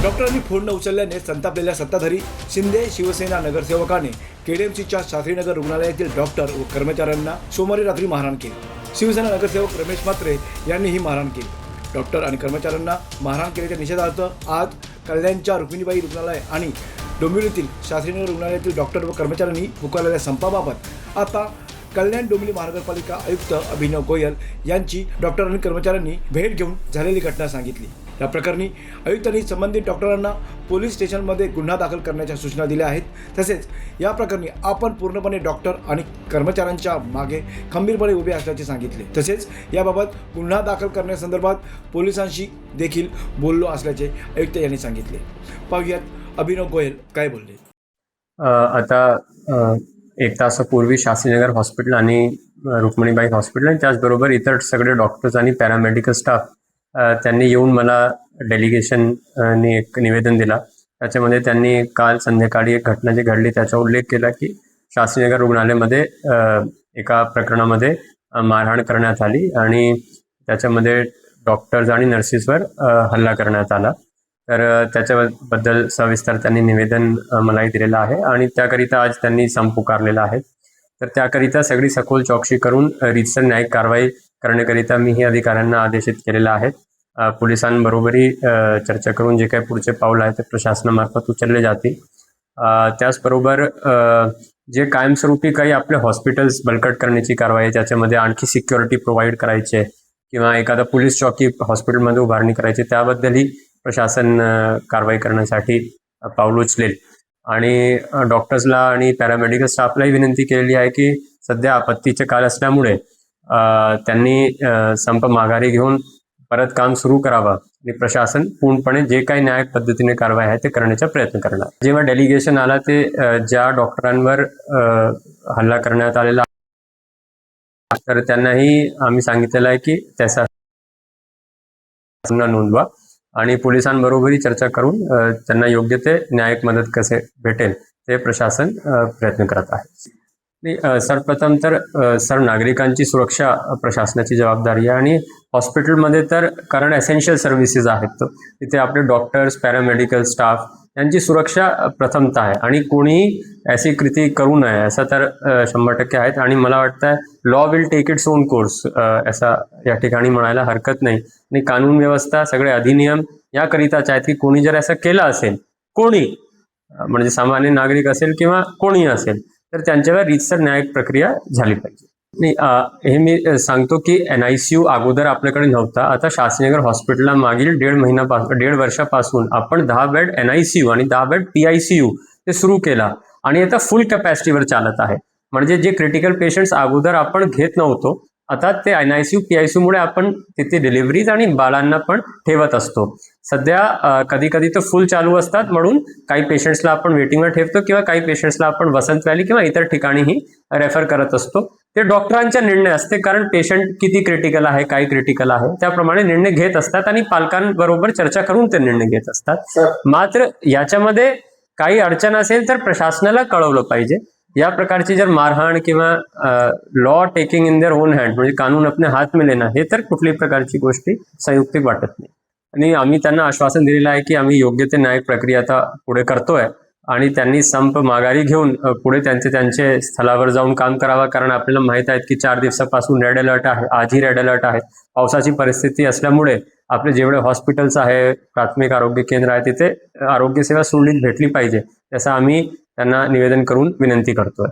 डॉक्टरांनी फोन न उचलल्याने संतापलेल्या सत्ताधारी शिंदे शिवसेना नगरसेवकाने केडीएमसीच्या शास्त्रीनगर रुग्णालयातील डॉक्टर व कर्मचाऱ्यांना सोमवारी रात्री मारहाण केली। शिवसेना नगरसेवक रमेश म्हात्रे यांनी ही मारहाण केली। डॉक्टर आणि कर्मचाऱ्यांना मारहाण केल्याच्या निषेधार्थ आज कल्याणच्या रुक्मिणीबाई रुग्णालय आणि डोंबिवलीतील शास्त्रीनगर रुग्णालयातील डॉक्टर व कर्मचाऱ्यांनी पुकारलेल्या संपाबाबत आता कल्याण डोंबिवली महानगरपालिका आयुक्त अभिनव गोयल यांची डॉक्टर आणि कर्मचाऱ्यांनी भेट घेऊन झालेली घटना सांगितली। या प्रकरणी आयुक्तांनी संबंधित डॉक्टरांना पोलीस स्टेशनमध्ये गुन्हा दाखल करण्याच्या सूचना दिल्या आहेत। तसेच या प्रकरणी आपण पूर्णपणे डॉक्टर आणि कर्मचाऱ्यांच्या मागे खंबीरपणे उभे असल्याचे सांगितले। तसेच याबाबत गुन्हा दाखल करण्यासंदर्भात पोलिसांशी देखील बोललो असल्याचे आयुक्त यांनी सांगितले। पाहूयात अभिनव गोयल काय बोलले। आता एक तासापूर्वी शास्त्रीनगर हॉस्पिटल आणि रुक्मिणीबाई हॉस्पिटल आणि त्याचबरोबर इतर सगळे डॉक्टर्स आणि पॅरामेडिकल स्टाफ त्यांनी येऊन मला डेलिगेशनने एक निवेदन दिला। त्याच्यामध्ये त्यांनी काल संध्याकाळी एक घटना जी घडली त्याचा उल्लेख केला की शास्त्रीनगर रुग्णालयामध्ये एका प्रकरणामध्ये मारहाण करण्यात आली आणि त्याच्यामध्ये डॉक्टर्स आणि नर्सेसवर हल्ला करण्यात आला। तर त्याच्याबद्दल सविस्तर त्यांनी निवेदन मलाही दिलेलं आहे आणि त्याकरिता आज त्यांनी संप पुकारलेला आहे। तर त्याकरिता सगळी सखोल चौकशी करून रीतसर न्यायिक कारवाई करण्याकरिता मी ही अधिकाऱ्यांना आदेशित केलेलं आहे। पोलिसांबरोबरही चर्चा करून जे काही पुढचे पाऊल आहे ते प्रशासनामार्फत उचलले जातील। त्याचबरोबर जे कायमस्वरूपी काही आपले हॉस्पिटल्स बळकट करण्याची कारवाई आहे त्याच्यामध्ये आणखी सिक्युरिटी प्रोव्हाइड करायचे किंवा एखादा पोलीस चौकी हॉस्पिटलमध्ये उभारणी करायची त्याबद्दलही प्रशासन कारवाई करण्यासाठी पाऊल उचलेल। आणि डॉक्टर्सला आणि पॅरामेडिकल स्टाफलाही विनंती केलेली आहे की सध्या आपत्तीचे काळ असल्यामुळे त्यांनी संप माघारी घेऊन परत काम सुरू करावं आणि प्रशासन पूर्णपणे जे काही न्यायिक पद्धतीने कारवाई आहे ते करण्याचा प्रयत्न करणार। जेव्हा डेलिगेशन आला ते ज्या डॉक्टरांवर हल्ला करण्यात आलेला तर त्यांनाही आम्ही सांगितलेलं आहे की त्याचा नोंदवा आणि पोलिसांबरोबरही चर्चा करून त्यांना योग्य ते न्यायिक मदत कसे भेटेल ते प्रशासन प्रयत्न करत आहे। सर्वप्रथम तर नागरिकांची सुरक्षा प्रशासनाची जबाबदारी आहे आणि हॉस्पिटलमध्ये तर कारण एसेन्शियल सर्व्हिसेस आहेत तिथे आपले डॉक्टर्स पॅरामेडिकल स्टाफ यांची सुरक्षा प्रथमतः आहे आणि कोणीही अशी कृती करू नये असं तर 100% आहेत आणि मला वाटतं law will take its own course असा या ठिकाणी म्हणायला हरकत नाही। आणि कानून व्यवस्था सगळे अधिनियम याकरिताच आहेत की कोणी जर असं केलं असेल कोणी म्हणजे सामान्य नागरिक असेल किंवा कोणी असेल तर त्यांच्यावर रीतसर न्यायिक प्रक्रिया झाली पाहिजे। हे मी सांगतो की NICU अगोदर आपल्याकडे नव्हता। आता शास्त्रीनगर हॉस्पिटलला मागील 1.5 वर्षापासून आपण 10 बेड NICU आणि 10 बेड PICU ते सुरू केला आणि आता फुल कॅपॅसिटीवर चालत आहे। म्हणजे जे क्रिटिकल पेशंट्स अगोदर आपण घेत नव्हतो आता ते NICU PICU मुळे आपण तिथे डिलिव्हरीज आणि बाळांना पण ठेवत असतो। सध्या कधी कधी तर फुल चालू असतात म्हणून काही पेशंट्सला आपण वेटिंगवर ठेवतो किंवा काही पेशंट्सला आपण वसंत व्हॅली किंवा इतर ठिकाणीही रेफर करत असतो। ते डॉक्टरांचा निर्णय असते कारण पेशंट किती क्रिटिकल आहे काय क्रिटिकल आहे त्याप्रमाणे निर्णय घेत असतात आणि पालकांबरोबर चर्चा करून ते निर्णय घेत असतात। मात्र याच्यामध्ये काही अडचण असेल तर प्रशासनाला कळवलं पाहिजे। या प्रकारची जर मारहाण किंवा law taking in their own hand म्हणजे कानून अपने हात में लेना हे तर कुठलीही प्रकारची गोष्टी संयुक्तिक वाटत नाही। आणि आम्ही त्यांना आश्वासन दिलेलं आहे की आम्ही योग्य ते न्यायिक प्रक्रिया आता पुढे करतोय आणि त्यांनी संप माघारी घेऊन पुढे त्यांचे स्थळावर जाऊन काम करावं कारण आपल्याला माहित आहे की 4 दिवसापासून रेड अलर्ट आहे। आजही रेड अलर्ट आहे। पावसाची परिस्थिती असल्यामुळे आपले जेवढे हॉस्पिटल्स आहे प्राथमिक आरोग्य केंद्र आहे तिथे आरोग्य सेवा सुरळीत भेटली पाहिजे त्याचं आम्ही त्यांना निवेदन करून विनंती करतोय।